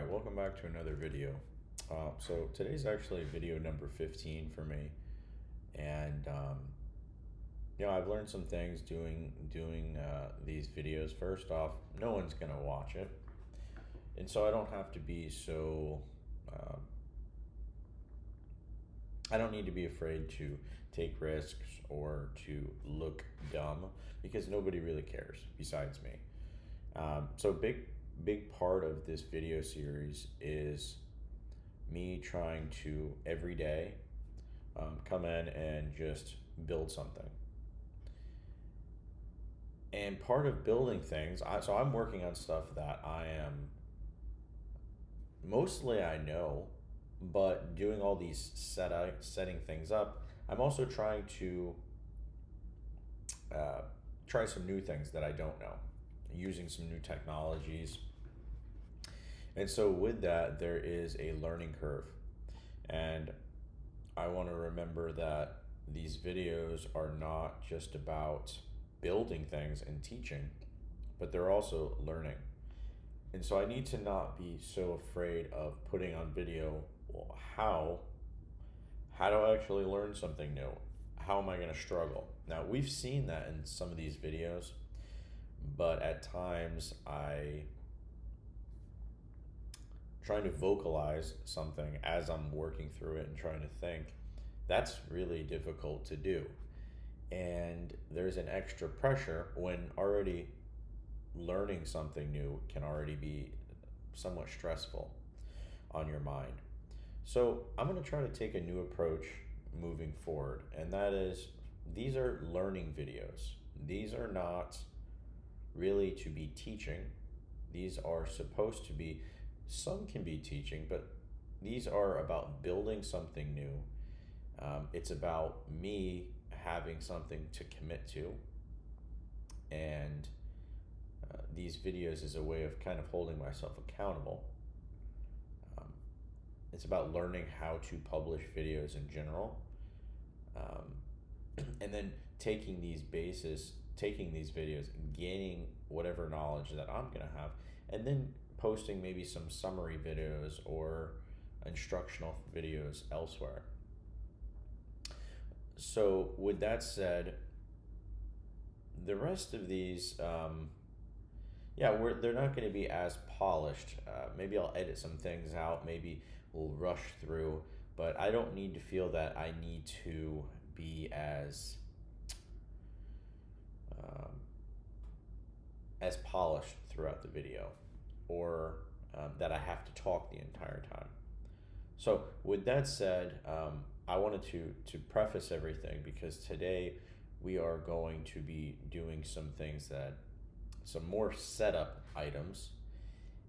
Alright, welcome back to another video. So today's actually video number 15 for me, and I've learned some things doing these videos. First off, no one's gonna watch it, and so I don't have to be so. Um, I don't need to be afraid to take risks or to look dumb because nobody really cares besides me. So big part of this video series is me trying to every day come in and just build something. And part of building things, so I'm working on stuff that I am mostly I know, but doing all these setting things up, I'm also trying to try some new things that I don't know, using some new technologies. And so with that, there is a learning curve. And I want to remember that these videos are not just about building things and teaching, but they're also learning. And so I need to not be so afraid of putting on video, well, how do I actually learn something new? How am I going to struggle? Now, we've seen that in some of these videos, but at times I trying to vocalize something as I'm working through it and trying to think, that's really difficult to do. And there's an extra pressure when already learning something new can already be somewhat stressful on your mind. So I'm going to try to take a new approach moving forward, and that is these are learning videos. These are not really to be teaching. These are supposed to be, some can be teaching, but these are about building something new. It's about me having something to commit to, and these videos is a way of kind of holding myself accountable. It's about learning how to publish videos in general, and then taking these videos, gaining whatever knowledge that I'm gonna have, and then posting maybe some summary videos or instructional videos elsewhere. So with that said, the rest of these, they're not going to be as polished. Maybe I'll edit some things out. Maybe we'll rush through, but I don't need to feel that I need to be as polished throughout the video, or that I have to talk the entire time. So with that said, I wanted to preface everything because today we are going to be doing some more setup items,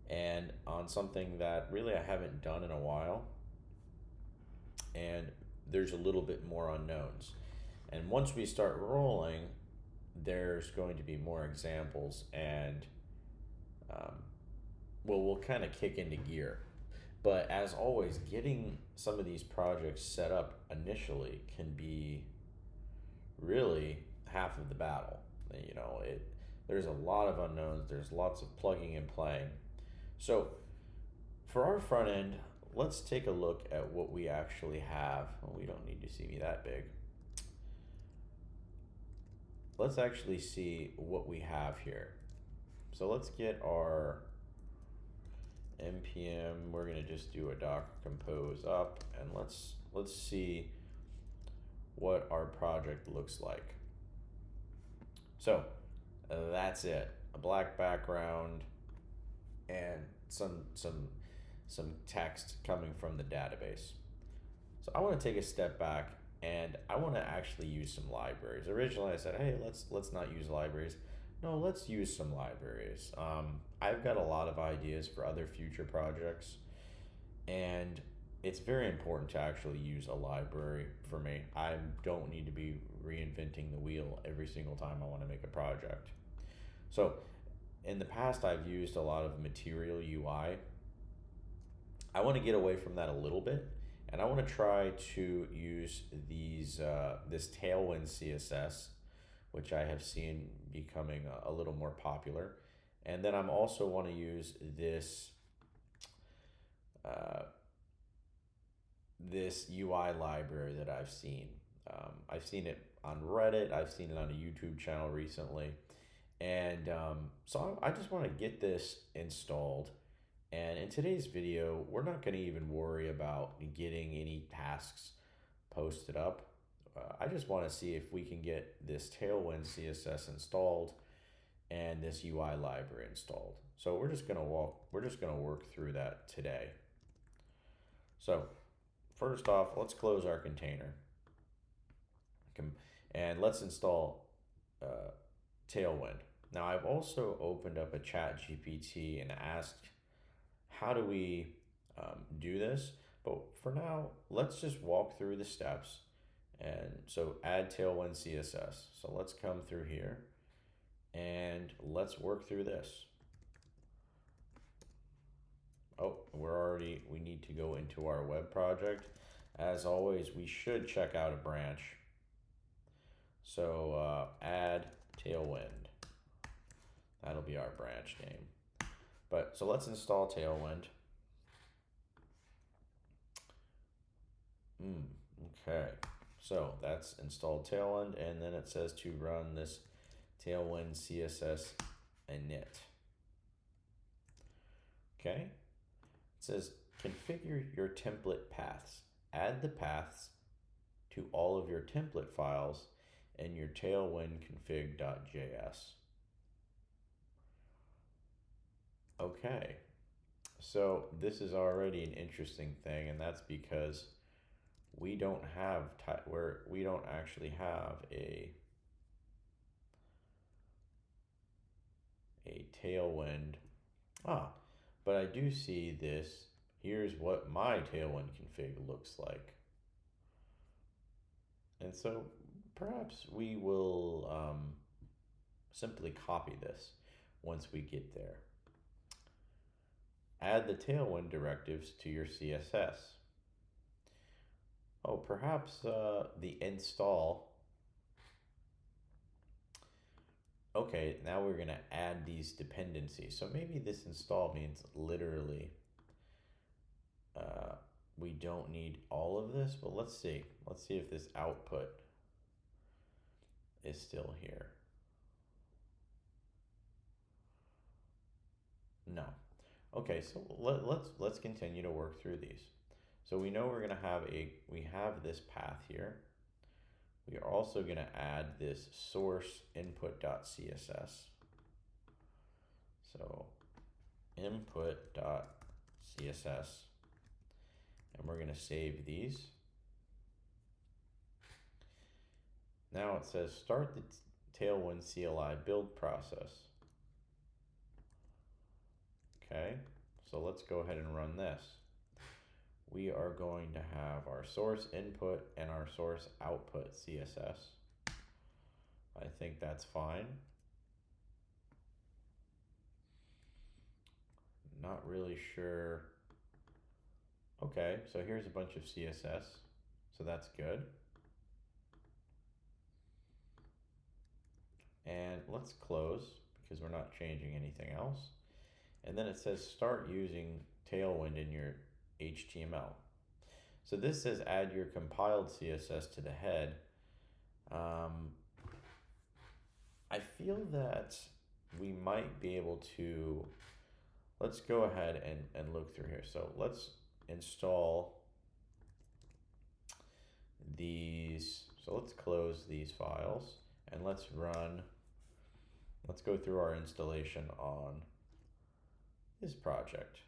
and on something that really I haven't done in a while, and there's a little bit more unknowns. And once we start rolling, there's going to be more examples, and we'll kind of kick into gear. But as always, getting some of these projects set up initially can be really half of the battle. There's a lot of unknowns. There's lots of plugging and playing. So for our front end, let's take a look at what we actually have. Well, we don't need to see me that big. Let's actually see what we have here. So let's get our npm. We're gonna just do a docker compose up, and let's see what our project looks like. So that's it. A black background and some text coming from the database. So I want to take a step back, and I want to actually use some libraries. Originally I said, hey, let's not use libraries. No, let's use some libraries. I've got a lot of ideas for other future projects, and it's very important to actually use a library for me. I don't need to be reinventing the wheel every single time I want to make a project. So in the past, I've used a lot of Material UI. I want to get away from that a little bit, and I want to try to use this Tailwind CSS, which I have seen becoming a little more popular. And then I'm also want to use this this UI library that I've seen. I've seen it on Reddit, I've seen it on a YouTube channel recently, and so I just want to get this installed. And in today's video, we're not going to even worry about getting any tasks posted up. I just want to see if we can get this Tailwind CSS installed and this UI library installed. So we're just going to work through that today. So first off, let's close our container. And let's install Tailwind. Now I've also opened up a chat GPT and asked, how do we do this? But for now, let's just walk through the steps. And so add Tailwind CSS. So let's come through here and let's work through this. Oh, we need to go into our web project. As always, we should check out a branch. So add Tailwind. That'll be our branch name. So let's install Tailwind. Okay, so that's installed Tailwind, and then it says to run this Tailwind CSS init. Okay, it says configure your template paths. Add the paths to all of your template files in your Tailwind config.js. Okay, so this is already an interesting thing, and that's because we don't actually have a Tailwind. But I do see this. Here's what my Tailwind config looks like. And so perhaps we will simply copy this once we get there. Add the Tailwind directives to your CSS. Oh, perhaps the install. Okay, now we're going to add these dependencies. So maybe this install means literally we don't need all of this, but let's see. Let's see if this output is still here. No. Okay, so let's continue to work through these. So we know we're going to we have this path here. We are also going to add this source input.css. So input.css, and we're going to save these. Now it says start the Tailwind CLI build process. Okay, so let's go ahead and run this. We are going to have our source input and our source output CSS. I think that's fine. Not really sure. Okay, so here's a bunch of CSS, so that's good. And let's close because we're not changing anything else. And then it says start using Tailwind in your HTML. So this says add your compiled CSS to the head. I feel that we might be able to, let's go ahead and look through here. So let's install these. So let's close these files and let's go through our installation on this project.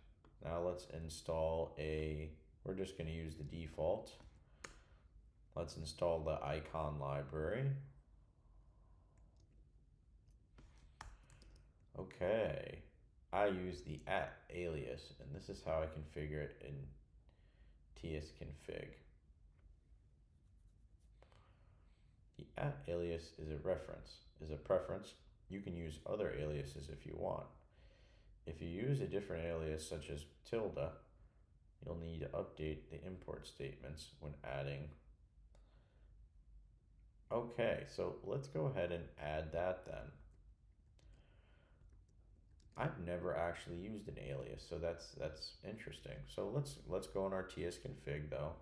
Now let's install we're just going to use the default. Let's install the icon library. Okay, I use the @alias, and this is how I configure it in tsconfig. The @alias is a preference. You can use other aliases if you want. If you use a different alias such as tilde, you'll need to update the import statements when adding. Okay, so let's go ahead and add that then. I've never actually used an alias, so that's interesting. So let's go in our TS config though,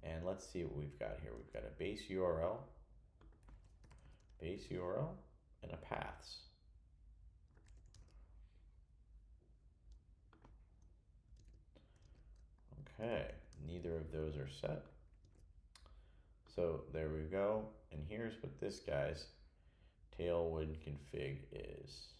and let's see what we've got here. We've got a base URL, and a paths. Okay, neither of those are set. So there we go. And here's what this guy's Tailwind config is.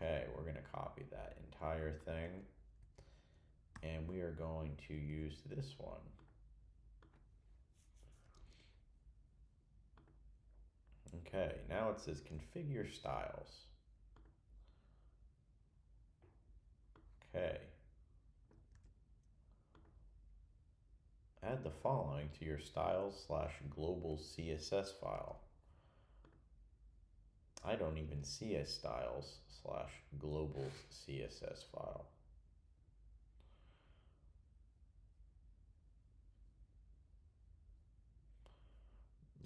Okay, we're going to copy that entire thing, and we are going to use this one. Okay, now it says configure styles. Okay. Add the following to your styles/global CSS file. I don't even see a styles/global CSS file.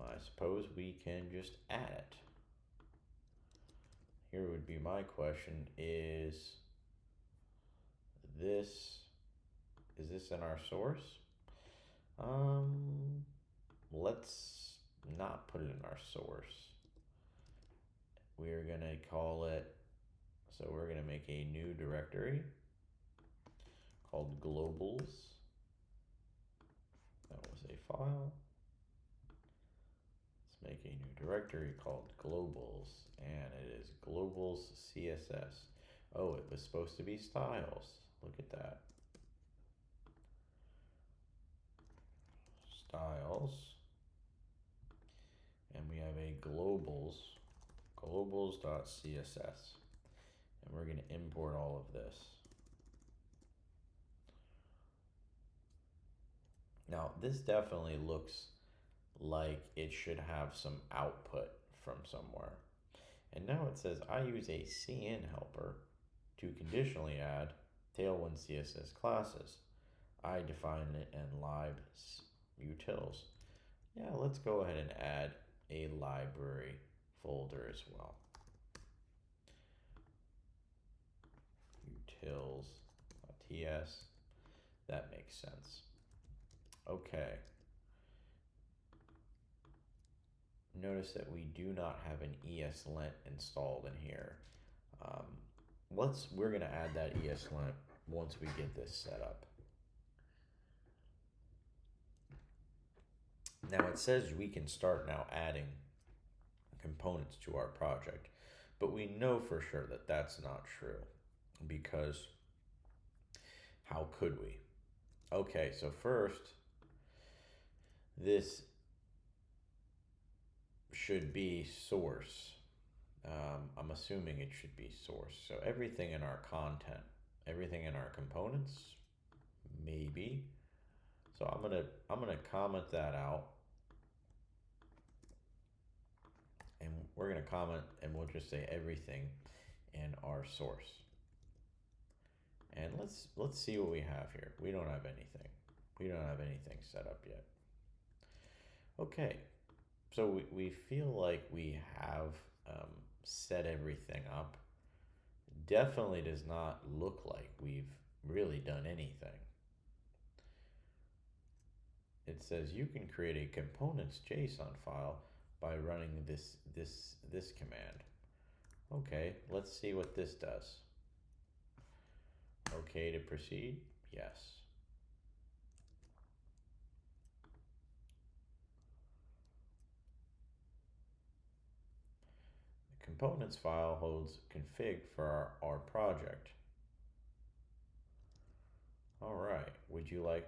I suppose we can just add it. Here would be my question: is this in our source? Let's not put it in our source. We're gonna call it, so we're gonna make a new directory called globals. That was a file. Let's make a new directory called globals, and it is globals CSS. Oh, it was supposed to be styles. Look at that. Styles, and we have a globals.css, and we're going to import all of this. Now this definitely looks like it should have some output from somewhere, and now it says I use a cin helper to conditionally add Tailwind CSS classes. I define it in lib utils. Yeah, let's go ahead and add a library folder as well. Utils.ts, that makes sense. Okay. Notice that we do not have an ESLint installed in here. We're gonna add that ESLint once we get this set up. Now it says we can start now adding components to our project, but we know for sure that that's not true, because how could we? Okay, so first, this should be source. I'm assuming it should be source. So everything in our content, everything in our components, maybe. So I'm gonna comment that out, and we're gonna comment, and we'll just say everything in our source. And let's see what we have here. We don't have anything. We don't have anything set up yet. Okay, so we feel like we have set everything up. Definitely does not look like we've really done anything. It says you can create a components JSON file by running this command. Okay, let's see what this does. Okay to proceed? Yes. The components file holds config for our project. All right, would you like?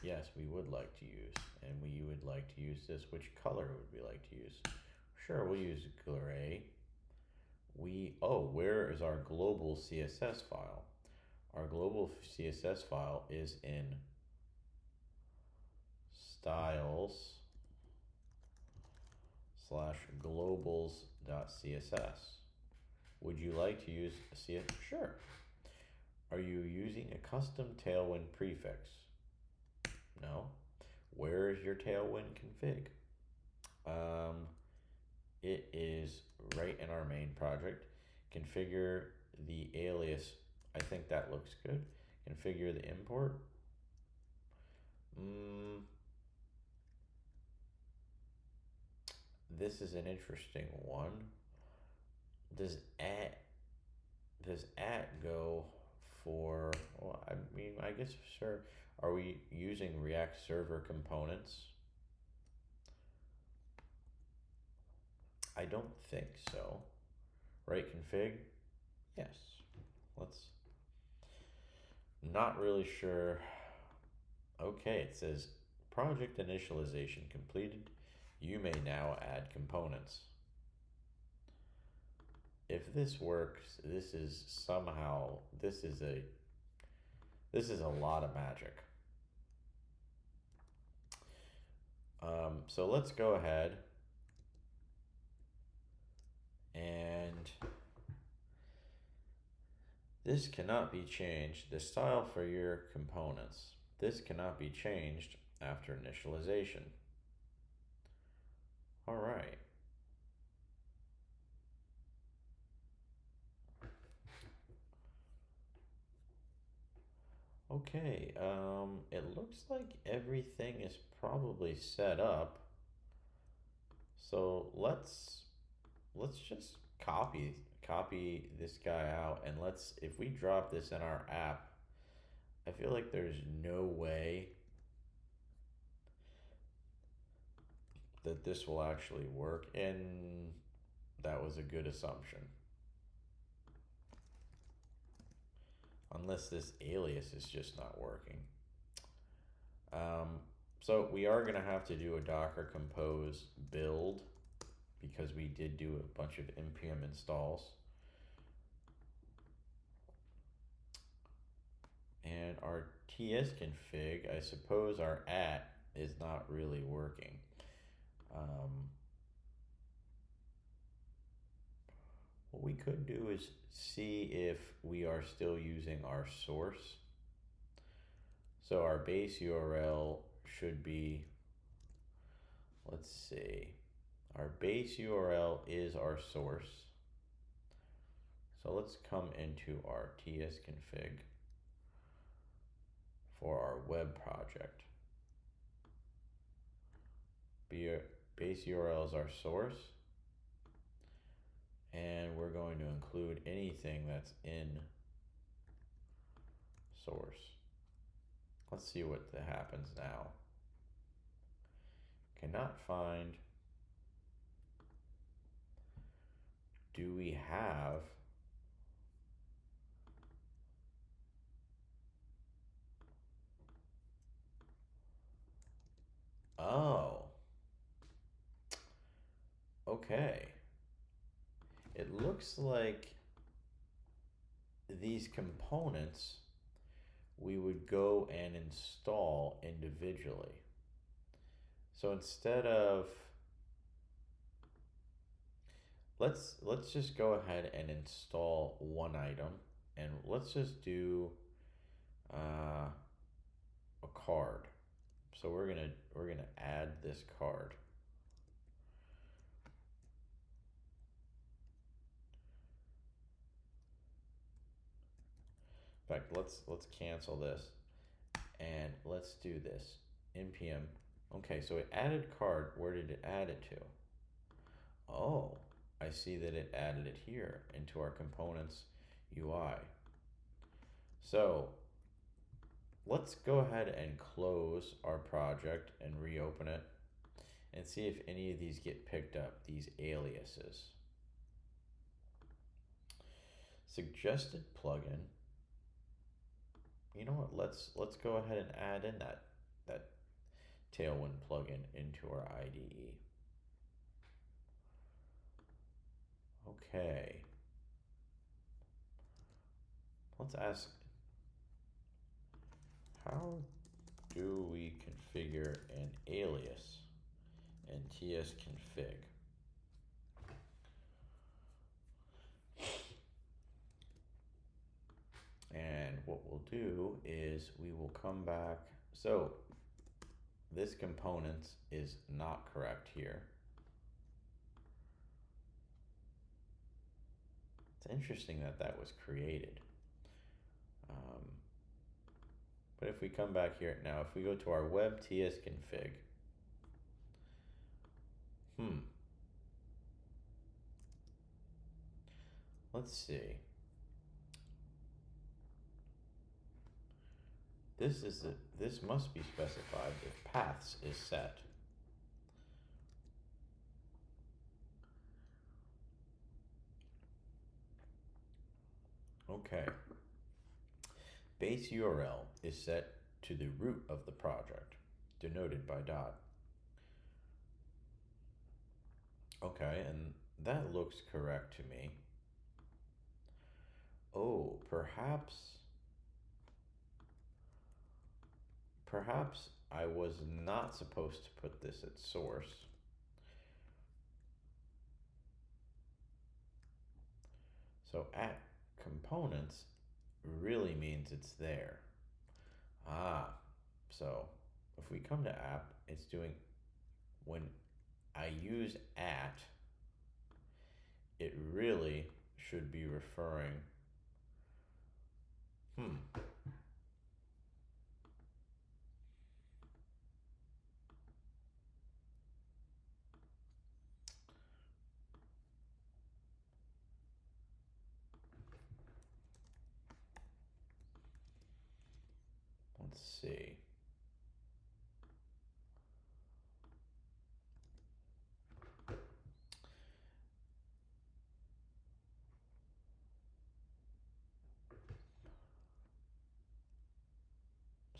Yes, we would like to use, and we would like to use this. Which color would we like to use? Sure, we'll use gray. Where is our global CSS file? Our global CSS file is in styles/globals.css. Would you like to use CSS? Sure. Are you using a custom Tailwind prefix? No. Where is your Tailwind config? It is right in our main project. Configure the alias. I think that looks good. Configure the import. This is an interesting one. Does at go for, well, I mean, I guess, sure. Are we using React Server components? I don't think so. Right config? Yes. Let's, not really sure. Okay, it says project initialization completed. You may now add components. If this works, this is somehow, this is a lot of magic. So let's go ahead and this cannot be changed. The style for your components. This cannot be changed after initialization. All right. Okay, it looks like everything is probably set up. So let's just copy this guy out, and if we drop this in our app, I feel like there's no way that this will actually work, and that was a good assumption. Unless this alias is just not working. So we are going to have to do a Docker Compose build because we did do a bunch of npm installs. And our ts config, I suppose our at is not really working. What we could do is see if we are still using our source. So our base URL should be, let's see, our base URL is our source. So let's come into our ts config for our web project. Base URL is our source, and we're going to include anything that's in source. Let's see what happens now. Cannot find. Do we have oh, okay. It looks like these components we would go and install individually. So instead of, let's just go ahead and install one item, and let's just do a card. So we're gonna add this card. In fact, let's cancel this and let's do this. npm. Okay, so it added card. Where did it add it to? Oh, I see that it added it here into our components UI. So let's go ahead and close our project and reopen it and see if any of these get picked up, these aliases. Suggested plugin. You know what? Let's go ahead and add in that Tailwind plugin into our IDE. Okay. Let's ask, how do we configure an alias in ts config? And do is we will come back. So this component is not correct here. It's interesting that that was created. But if we come back here now, if we go to our web TS config, let's see. This must be specified if paths is set. Okay. Base URL is set to the root of the project, denoted by dot. Okay, and that looks correct to me. Oh, perhaps I was not supposed to put this at source. So at components really means it's there. So if we come to app, it's doing, when I use at, it really should be referring, let's see.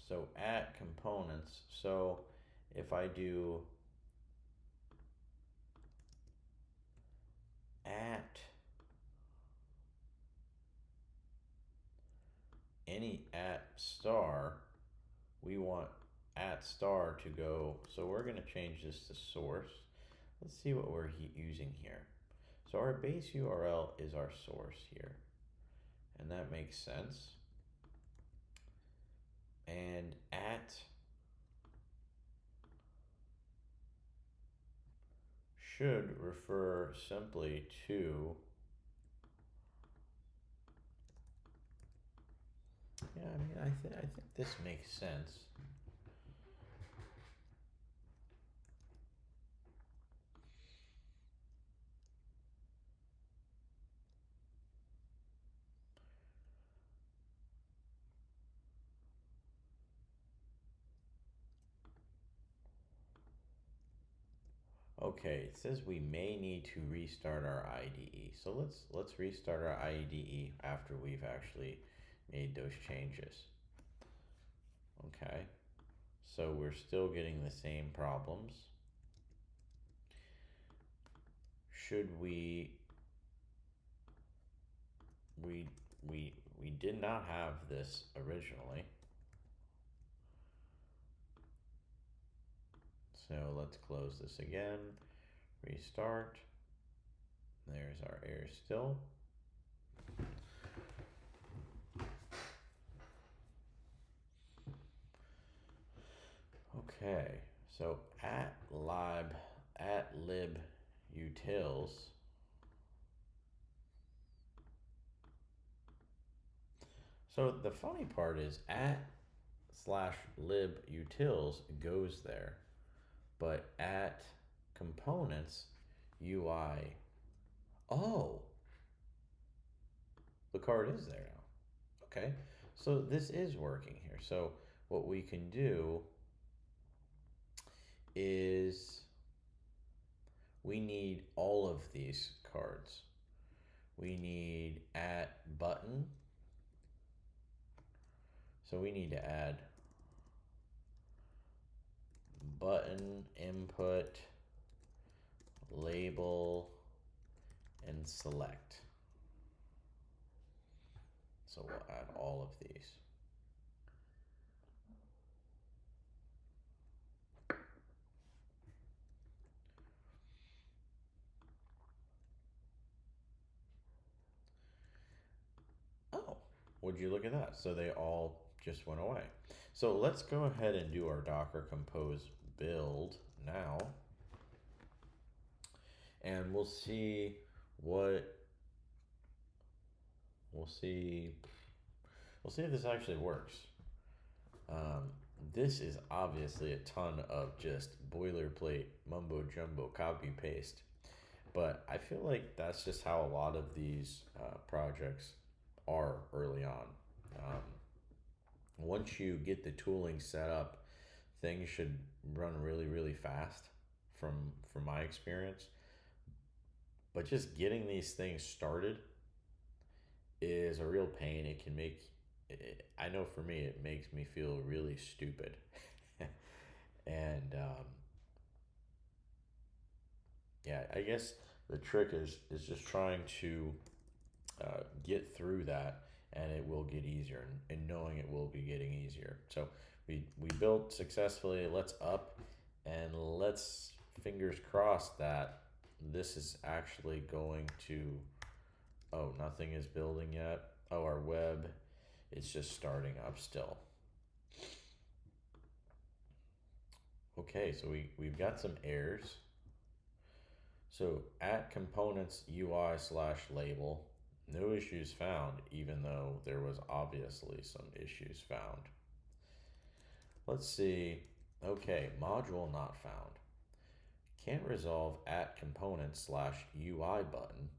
So at components, so if I do at any at star, we want at star to go, so we're going to change this to source. Let's see what we're using here. So our base URL is our source here, and that makes sense. And at should refer simply to, yeah, I mean, I think this makes sense. Okay, it says we may need to restart our IDE. So let's restart our IDE after we've actually made those changes. Okay, so we're still getting the same problems. Should we did not have this originally. So let's close this again, restart. There's our error still. Okay, so at lib utils. So the funny part is @/lib utils goes there, but at components UI, oh, the card is there now. Okay, so this is working here. So what we can do is we need all of these cards. We need @button. So we need to add button, input, label, and select. So we'll add all of these. Oh, would you look at that? So they all just went away. So let's go ahead and do our Docker Compose build now. And we'll see what, we'll see if this actually works. This is obviously a ton of just boilerplate, mumbo jumbo, copy paste. But I feel like that's just how a lot of these projects are early on. Once you get the tooling set up, things should run really, really fast from my experience. But just getting these things started is a real pain. It can make it, I know for me, it makes me feel really stupid. And yeah, I guess the trick is just trying to get through that, and it will get easier, and knowing it will be getting easier. So we built successfully. Let's up, and let's fingers crossed that this is actually going to. Oh, nothing is building yet. Oh, our web, it's just starting up still. Okay, so we've got some errors. So at components UI / label, no issues found, even though there was obviously some issues found. Let's see. Okay, module not found. Can't resolve at components / UI button.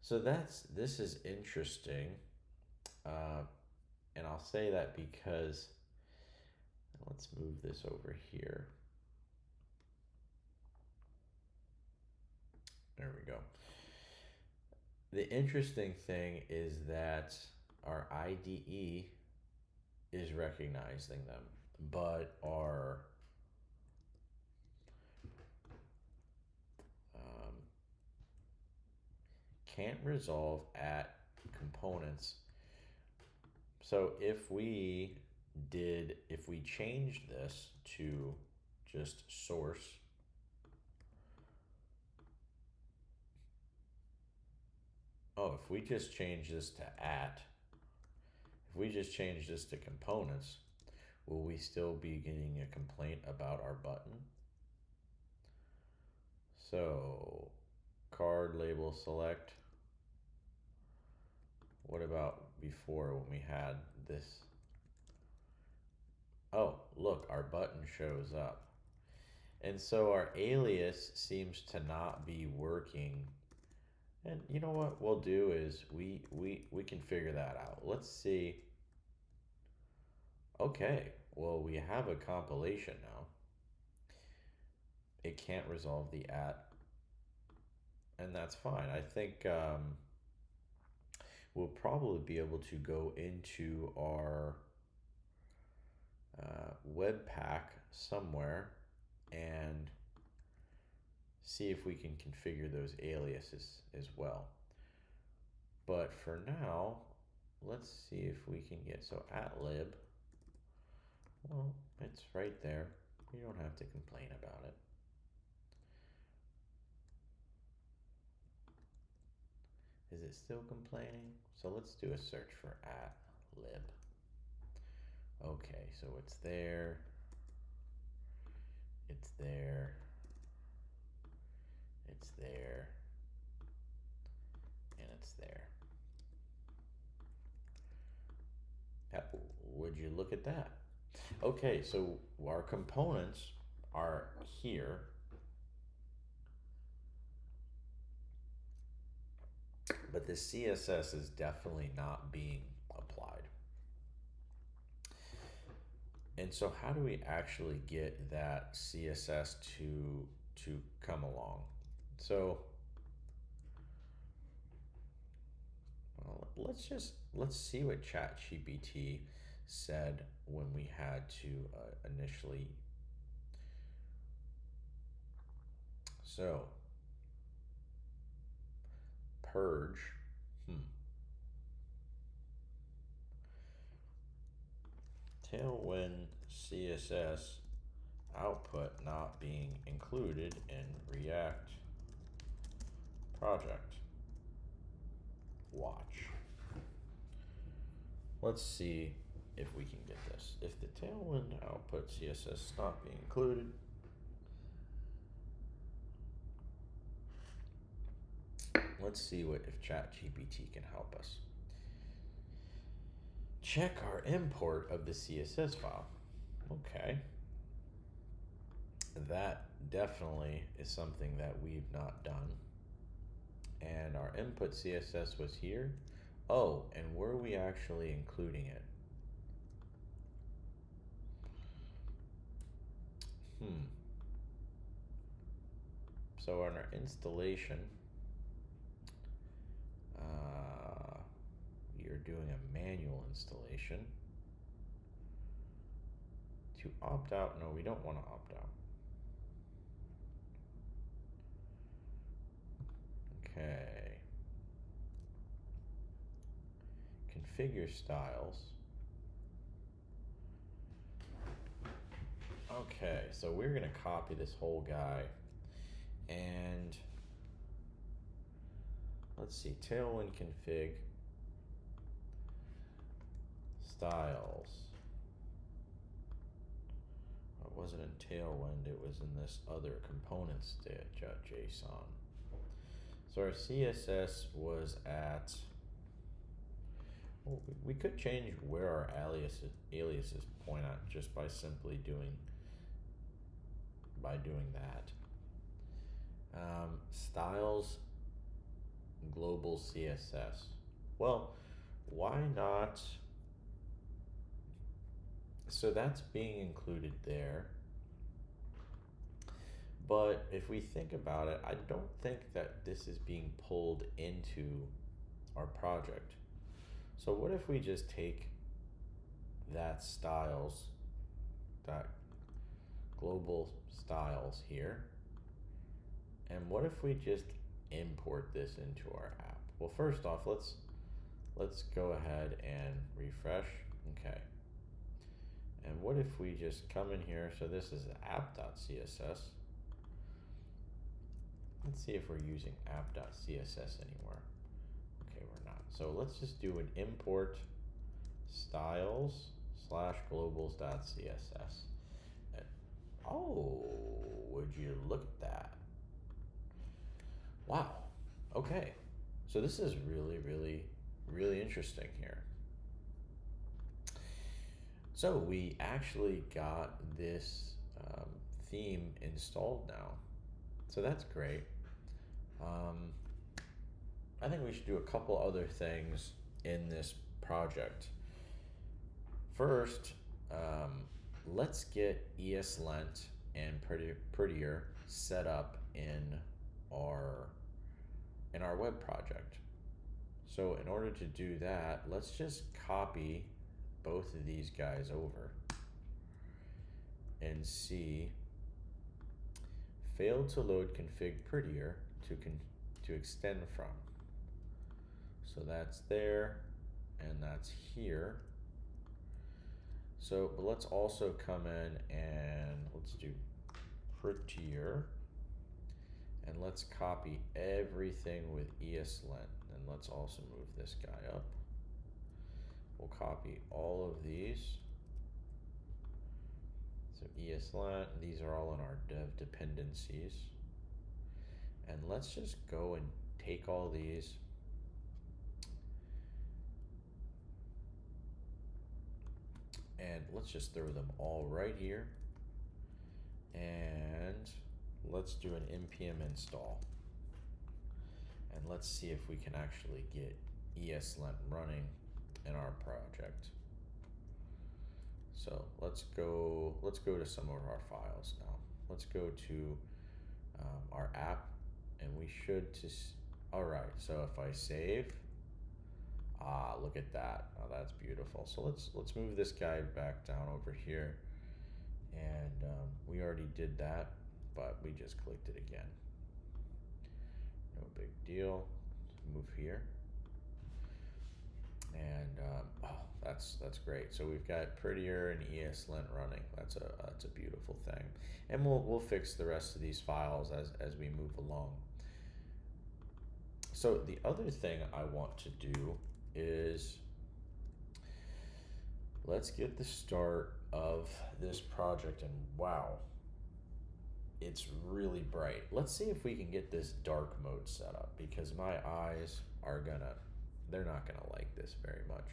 So this is interesting, and I'll say that because let's move this over here. There we go. The interesting thing is that our IDE is recognizing them, but our can't resolve at components. So if we changed this to just source, if we just change this to if we just change this to components, will we still be getting a complaint about our button? So card label select. What about before when we had this? Oh, look, our button shows up. And so our alias seems to not be working. And you know what we'll do is we can figure that out. Let's see. Okay, well, we have a compilation now. It can't resolve the at, and that's fine. I think we'll probably be able to go into our Webpack somewhere and see if we can configure those aliases as well. But for now, let's see if we can get, so @lib, well, it's right there. You don't have to complain about it. Is it still complaining? So let's do a search for @lib. Okay, so it's there. It's there. It's there. And it's there. Would you look at that? Okay, so our components are here. But the CSS is definitely not being applied. And so how do we actually get that CSS to come along? So let's see what ChatGPT said when we had to initially. So purge. Tailwind CSS output not being included in React project. Watch. Let's see if we can get this. If the Tailwind output CSS is not being included, let's see what if ChatGPT can help us. Check our import of the CSS file. Okay. That definitely is something that we've not done. And our input CSS was here. Oh, and were we actually including it? So on our installation, we are doing a manual installation. To opt out, no, we don't want to opt out. Okay. Configure styles. Okay, so we're gonna copy this whole guy and let's see, Tailwind config styles. It wasn't in Tailwind, it was in this other components.json. So our CSS was at, well, we could change where our aliases point at just by simply doing that. Styles global CSS. Well, why not? So that's being included there. But if we think about it, I don't think that this is being pulled into our project. So what if we just take that styles, that global styles here, and what if we just import this into our app? Well, first off, let's go ahead and refresh. Okay. And what if we just come in here? So this is app.css. Let's see if we're using app.css anymore. Okay, we're not. So let's just do an import styles/globals.css. And, oh, would you look at that? Wow. Okay. So this is really, really, really interesting here. So we actually got this theme installed now. So that's great. I think we should do a couple other things in this project. First, let's get ESLint and Prettier set up in our web project. So in order to do that, let's just copy both of these guys over and see failed to load config Prettier to extend from. So that's there and that's here. So, but let's also come in and let's do Prettier and let's copy everything with ESLint, and let's also move this guy up. We'll copy all of these. So ESLint, these are all in our dev dependencies. And let's just go and take all these and let's just throw them all right here. And let's do an npm install. And let's see if we can actually get ESLint running in our project. So let's go to some of our files now. Let's go to our app, and we should all right. So if I save, look at that. Oh, that's beautiful. So let's move this guy back down over here, and we already did that, but we just clicked it again. No big deal. Move here. And that's great. So we've got Prettier and ESLint running. That's a beautiful thing. And we'll fix the rest of these files as we move along. So the other thing I want to do is let's get the start of this project, and wow, it's really bright. Let's see if we can get this dark mode set up, because my eyes are they're not gonna like this very much.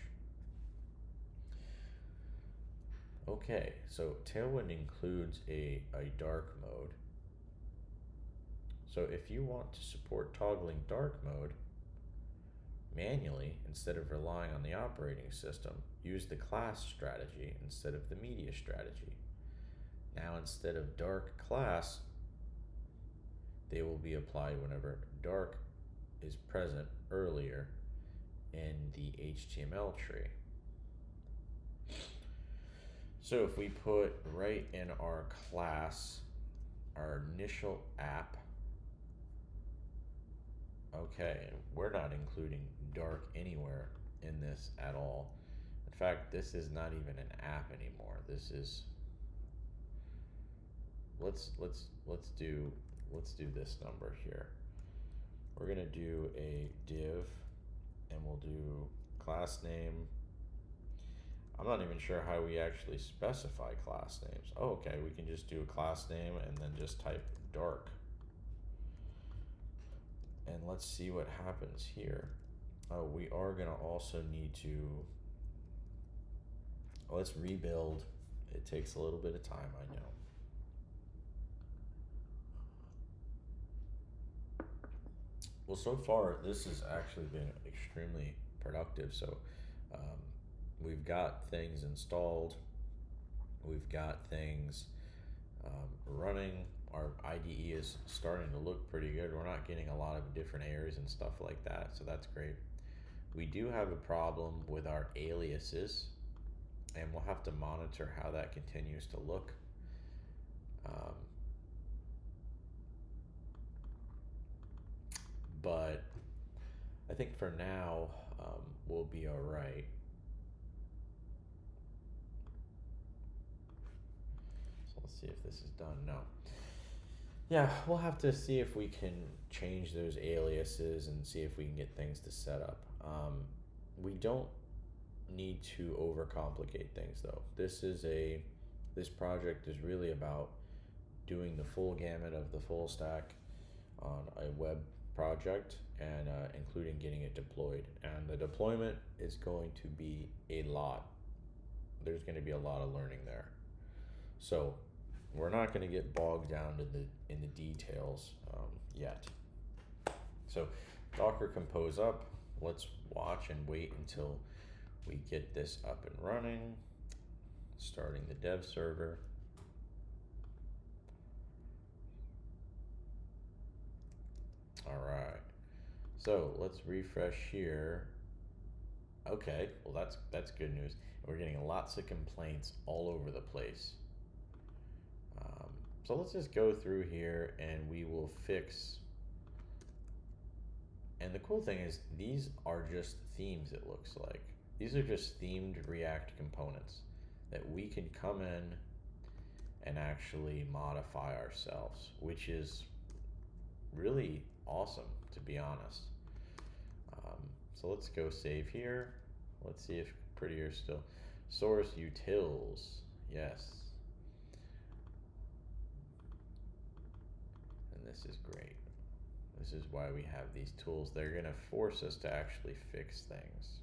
Okay, so Tailwind includes a dark mode. So if you want to support toggling dark mode manually instead of relying on the operating system, use the class strategy instead of the media strategy. Now instead of dark class, they will be applied whenever dark is present earlier in the HTML tree. So if we put right in our class, our initial app, okay, and we're not including dark anywhere in this at all. In fact, this is not even an app anymore. This is, let's do this number here. We're gonna do a div, and we'll do class name. I'm not even sure how we actually specify class names. Oh, okay, we can just do a class name and then just type dark. And let's see what happens here. Oh, we are gonna also need to, let's rebuild. It takes a little bit of time, I know. Well, so far this has actually been extremely productive. So we've got things installed, we've got things running. Our IDE is starting to look pretty good. We're not getting a lot of different errors and stuff like that, so that's great. We do have a problem with our aliases, and we'll have to monitor how that continues to look. But I think for now, we'll be all right. So let's see if this is done. No. Yeah, we'll have to see if we can change those aliases and see if we can get things to set up. We don't need to overcomplicate things though. This project is really about doing the full gamut of the full stack on a web project, and including getting it deployed. And the deployment is going to be a lot. There's going to be a lot of learning there. So we're not going to get bogged down in the details yet. So Docker Compose up. Let's watch and wait until we get this up and running. Starting the dev server. All right. So let's refresh here. Okay, well that's good news. We're getting lots of complaints all over the place. So let's just go through here and we will fix. And the cool thing is these are just themes, it looks like. These are just themed React components that we can come in and actually modify ourselves, which is really awesome, to be honest. So let's go save here. Let's see if prettier still. Source utils, yes. And this is great. This is why we have these tools. They're gonna force us to actually fix things.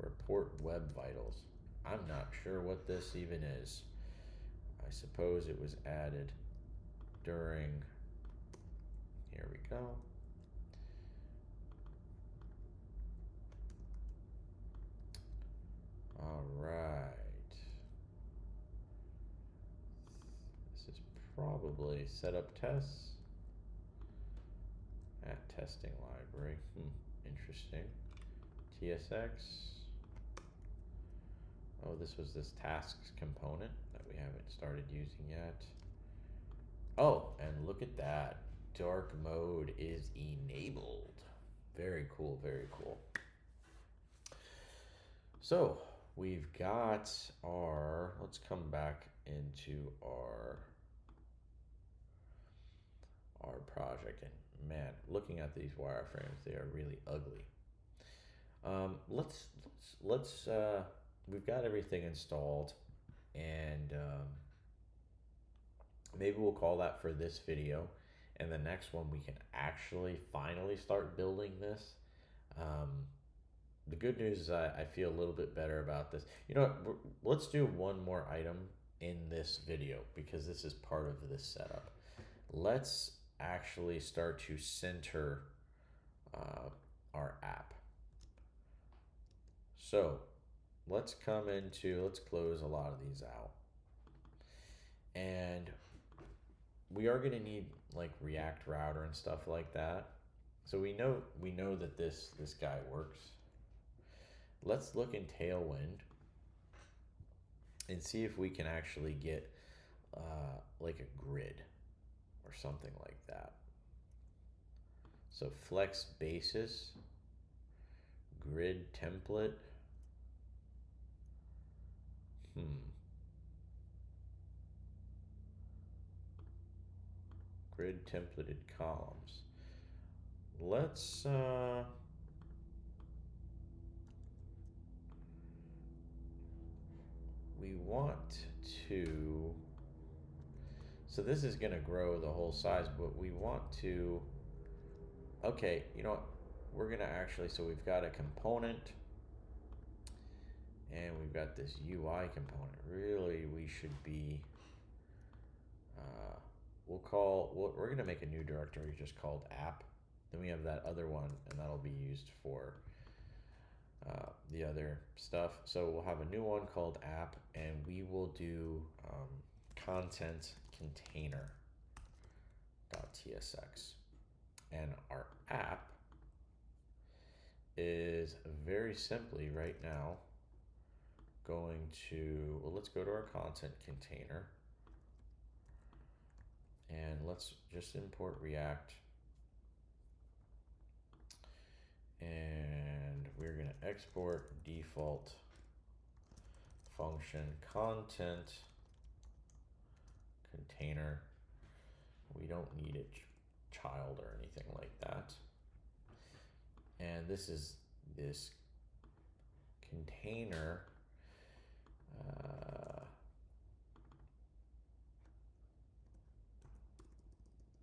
Report web vitals. I'm not sure what this even is. I suppose it was added during, here we go. All right. This is probably setup tests at testing library. Interesting. TSX. Oh, this was this tasks component that we haven't started using yet. Oh, and look at that. Dark mode is enabled. Very cool, very cool. So we've got our, let's come back into our project and man, looking at these wireframes, they are really ugly. Let's we've got everything installed, and maybe we'll call that for this video, and the next one we can actually finally start building this. Um, the good news is I feel a little bit better about this. You know what? Let's do one more item in this video because this is part of this setup. Let's actually start to center our app. So let's close a lot of these out. And we are going to need like React router and stuff like that. So we know that this guy works. Let's look in Tailwind and see if we can actually get like a grid or something like that. So flex basis, grid template. Grid templated columns. Let's we want to, so this is going to grow the whole size, but we want to, okay, you know what, we're going to actually, so we've got a component and we've got this UI component. Really, we should be, we're going to make a new directory just called app. Then we have that other one, and that'll be used for the other stuff. So we'll have a new one called app, and we will do content container.tsx. And our app is very simply right now going to, well, let's go to our content container and let's just import React, and we're going to export default function content container. We don't need a child or anything like that. And this is this container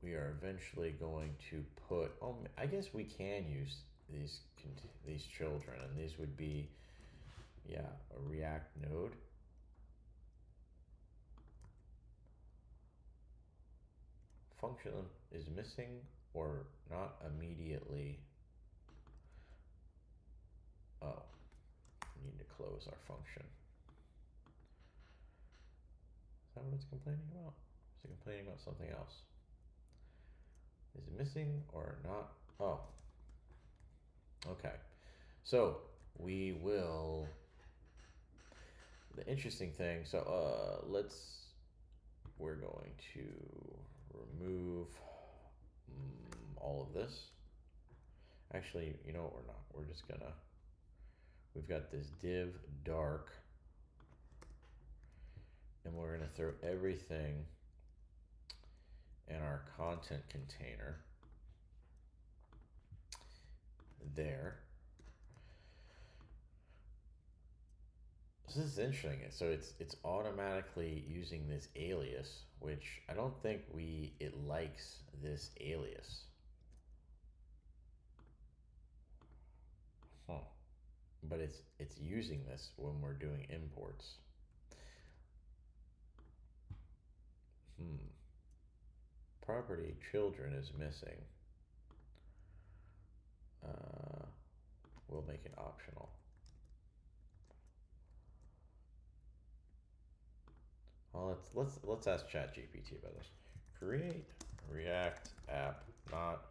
we are eventually going to put, oh, I guess we can use these children, and these would be, yeah, a React node. Function is missing or not immediately. Oh, we need to close our function. Is that what it's complaining about? Is it complaining about something else? Is it missing or not? Oh, okay. So we will, the interesting thing, so we're going to remove all of this. Actually, you know what, we're not. We're just gonna, we've got this div dark, and we're gonna throw everything in our content container there. So this is interesting. So it's automatically using this alias, which I don't think it likes this alias. But it's using this when we're doing imports. Property children is missing. We'll make it optional. Well, let's ask ChatGPT about this. Create React app not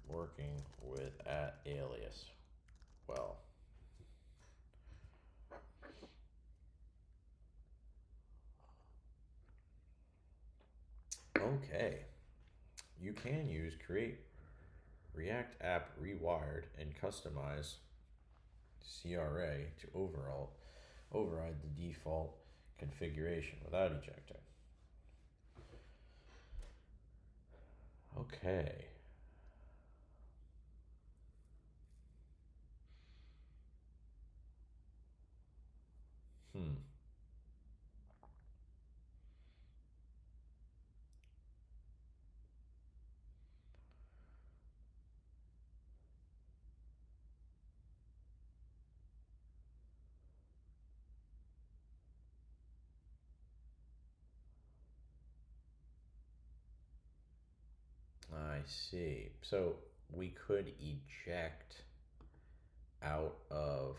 working with @alias. Well, okay. You can use create React app rewired and customize CRA to override the default configuration without ejecting. Okay. Hmm. I see. So we could eject out of.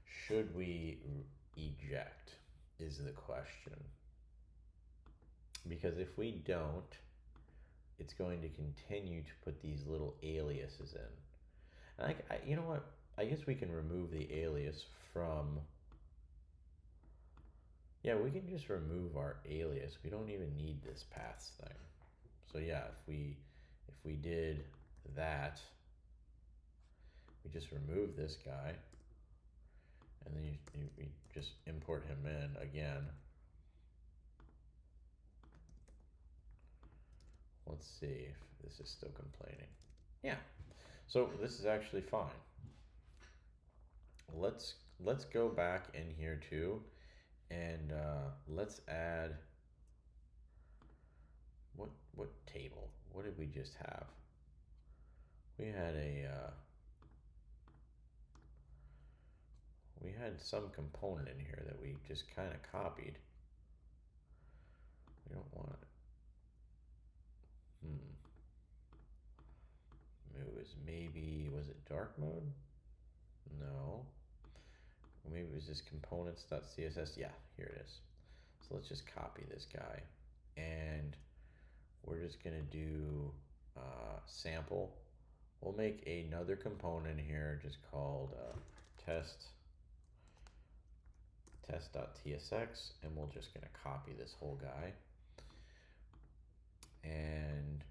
Should we eject? Is the question. Because if we don't, it's going to continue to put these little aliases in. And you know what? I guess we can remove the alias from. Yeah, we can just remove our alias. We don't even need this paths thing. So yeah, if we did that, we just remove this guy, and then you just import him in again. Let's see if this is still complaining. Yeah, so this is actually fine. Let's go back in here too, and let's add what table? What did we just have? We had we had some component in here that we just kind of copied. We don't want it. Maybe was it dark mode? No. Maybe it was just components.css. Yeah, here it is. So let's just copy this guy, and we're just gonna do sample. We'll make another component here just called test.tsx, and we're just gonna copy this whole guy, and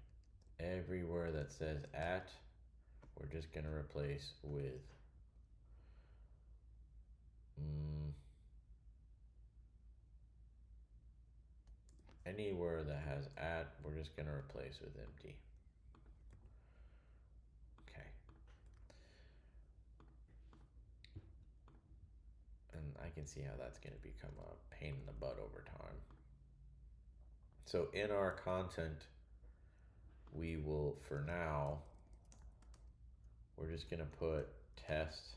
everywhere that says at, we're just gonna replace with anywhere that has at, we're just gonna replace with empty. Okay. And I can see how that's gonna become a pain in the butt over time. So in our content, we will, for now, we're just gonna put test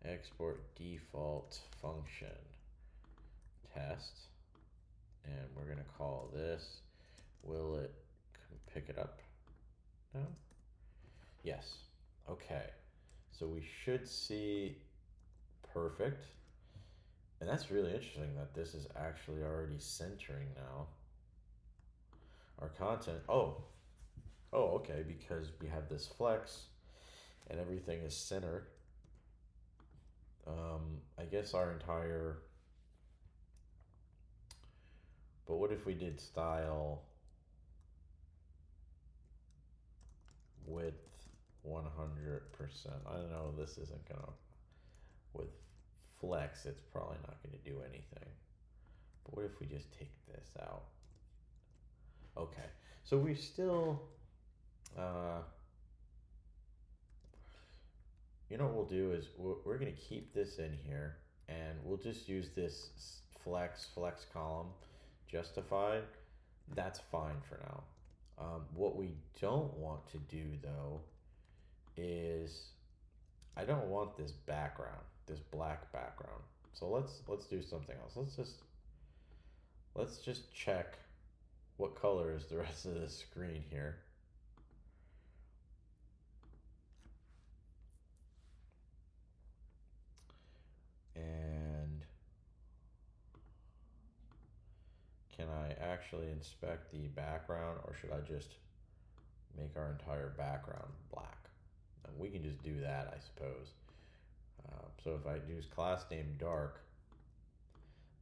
export default function test, and we're gonna call this, will it pick it up? No? Yes. Okay. So we should see perfect. And that's really interesting that this is actually already centering now. Our content, oh, okay, because we have this flex and everything is centered. I guess our entire, but what if we did style width 100%? I don't know, this isn't gonna, with flex, it's probably not gonna do anything. But what if we just take this out? Okay, so we still, you know what we'll do is we're gonna keep this in here, and we'll just use this flex column justified. That's fine for now. What we don't want to do though is I don't want this background, this black background. So let's do something else. Let's just check what color is the rest of the screen here. And can I actually inspect the background, or should I just make our entire background black? And we can just do that, I suppose. So if I use class name dark,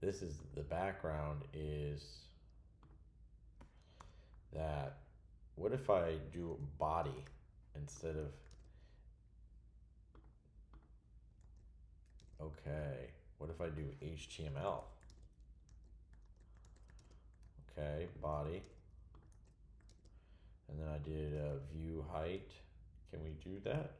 this is the background is that. What if I do body instead of, okay, What if I do HTML? Okay, body. And then I did view height. Can we do that?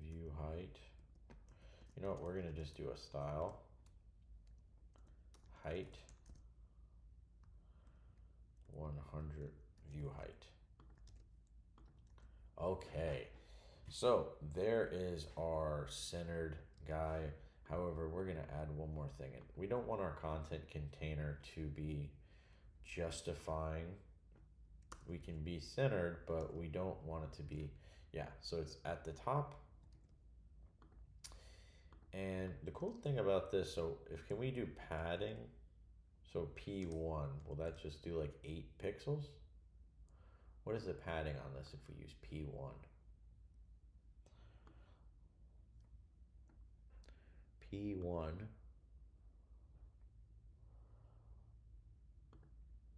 View height. You know what, we're gonna just do a style. Height 100 view height. Okay, so there is our centered guy. However, we're gonna add one more thing in. We don't want our content container to be justifying. We can be centered, but we don't want it to be, yeah, so it's at the top. And the cool thing about this, so can we do padding? So P1, will that just do like 8 pixels? What is the padding on this if we use P1? P1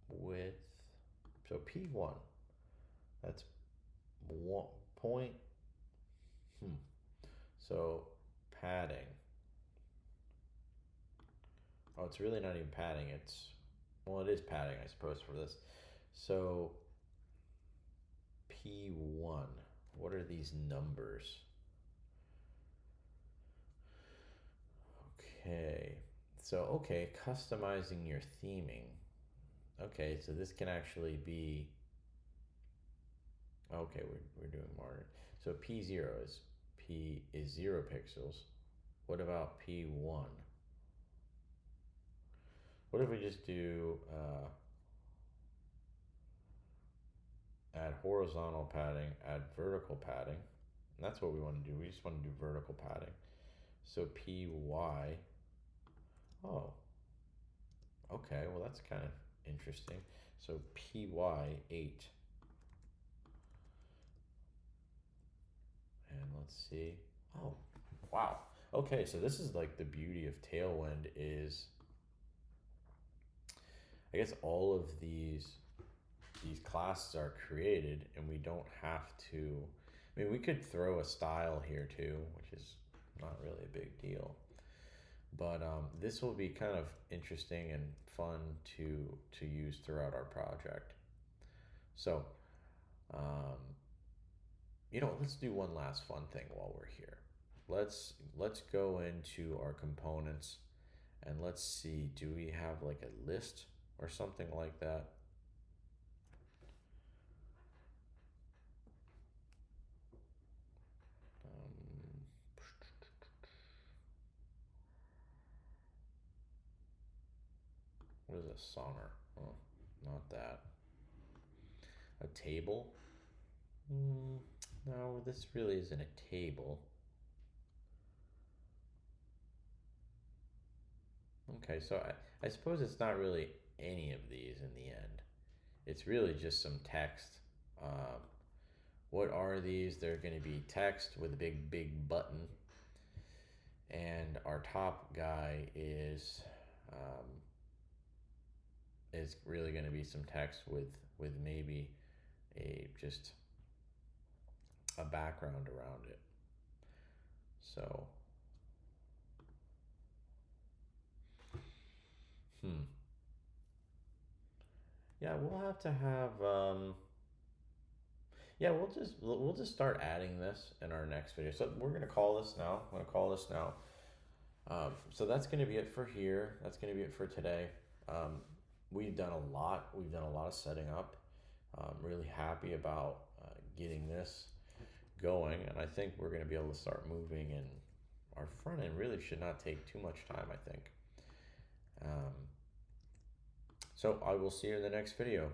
width, so P1, that's 1 point, so padding. Oh, it's really not even padding, it's, well, it is padding, I suppose, for this. So P1, what are these numbers? Okay, so, okay, customizing your theming. Okay, so this can actually be, okay, we're doing more. So P0 is 0 pixels. What about P1? What if we just do add horizontal padding, add vertical padding? And that's what we want to do. We just want to do vertical padding. So PY, oh, okay, well that's kind of interesting. So PY 8. And let's see. Oh, wow. Okay, so this is like the beauty of Tailwind is, I guess all of these classes are created and we don't have to, I mean, we could throw a style here too, which is not really a big deal. But this will be kind of interesting and fun to use throughout our project. So, you know, let's do one last fun thing while we're here. Let's go into our components and let's see, do we have like a list or something like that? What is a sonner? Oh, not that. A table? No, this really isn't a table. Okay, so I suppose it's not really any of these in the end. It's really just some text. What are these? They're going to be text with a big button. And our top guy is really going to be some text with maybe just a background around it. So, yeah, we'll have to have, yeah, we'll just start adding this in our next video. So we're going to call this now. I'm going to call this now. So that's going to be it for here. That's going to be it for today. We've done a lot. We've done a lot of setting up. Really happy about getting this going, and I think we're going to be able to start moving, and our front end really should not take too much time, I think. So I will see you in the next video.